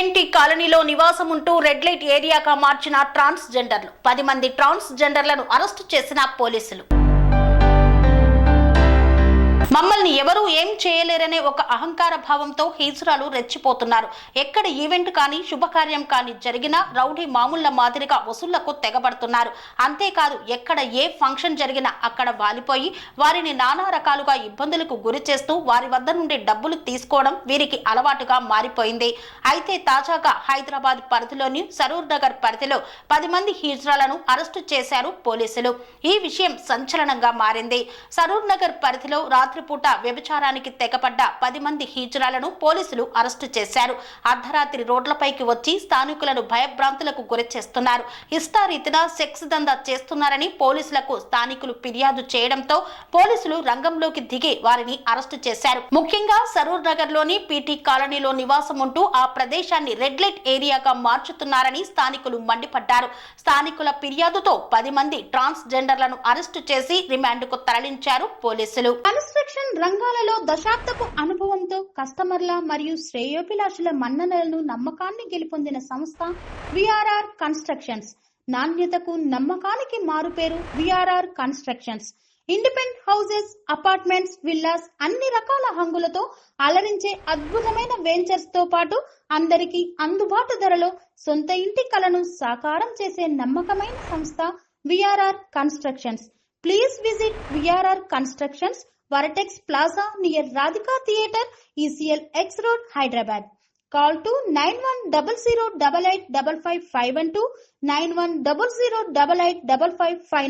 TNT కాలనీలో నివాసం ఉంటూ రెడ్ లైట్ ఏరియాగా మార్చిన ట్రాన్స్జెండర్లు 10 మంది ట్రాన్స్జెండర్లను అరెస్టు చేసిన పోలీసులు. మమ్మల్ని ఎవరూ ఏం చేయలేరనే ఒక అహంకార భావంతో హిజ్రాలు రెచ్చిపోతున్నారు. ఎక్కడ ఈవెంట్ కానీ శుభకార్యం కానీ జరిగినా రౌడీ మామూళ్ల మాదిరిగా వసూళ్లకు తెగబడుతున్నారు. అంతేకాదు ఎక్కడ ఏ ఫంక్షన్ జరిగినా అక్కడ వాలిపోయి వారిని నానా రకాలుగా ఇబ్బందులకు గురి చేస్తూ వారి వద్ద నుండి డబ్బులు తీసుకోవడం వీరికి అలవాటుగా మారిపోయింది. అయితే తాజాగా హైదరాబాద్ పరిధిలోని సరూర్ నగర్ పరిధిలో 10 మంది హిజ్రాలను అరెస్టు చేశారు పోలీసులు. ఈ విషయం సంచలనంగా మారింది. సరూర్ నగర్ పరిధిలో రాత్రిపూట వ్యభిచారానికి తెగపడ్డ 10 మంది హిజ్రాలను పోలీసులు అరెస్టు చేశారు. అర్ధరాత్రి రోడ్లపైకి వచ్చి స్థానికులను భయభ్రాంతులకు గురి చేస్తున్నారు. ఇష్టారీతిన సెక్స్ దందా చేస్తున్నారని పోలీసులకు స్థానికులు ఫిర్యాదు చేయడంతో పోలీసులు రంగంలోకి దిగి వారిని అరెస్టు చేశారు. ముఖ్యంగా సరూర్ నగర్ లోని పీటీ కాలనీలో నివాసం ఉంటూ ఆ ప్రదేశాన్ని రెడ్ లైట్ ఏరియాగా మార్చుతున్నారని స్థానికులు మండిపడ్డారు. స్థానికుల ఫిర్యాదుతో 10 మంది ట్రాన్స్జెండర్లను అరెస్టు చేసి రిమాండ్కు తరలించారు పోలీసులు. కన్స్ట్రక్షన్ రంగాలలో దశాబ్దపు అనుభవంతో కస్టమర్ల మరియు శ్రేయోభిలాషుల మన్ననలను నమ్మకాన్ని గెలుపొందిన సంస్థ విఆర్ఆర్ కన్స్ట్రక్షన్స్. నాణ్యతకు నమ్మకానికి మారుపేరు VRR constructions. Independent houses, apartments, villas అన్ని రకాల హంగులతో అలరించే అద్భుతమైన వెంచర్స్ తో పాటు అందరికీ అందుబాటు ధరలో సొంత ఇంటి కలను సాకారం చేసే నమ్మకమైన సంస్థ VRR constructions. Please visit VRR Constructions, Varatex Plaza near Radhika Theatre, ECL X Road, Hyderabad. Call to 910088555512, 9100885559.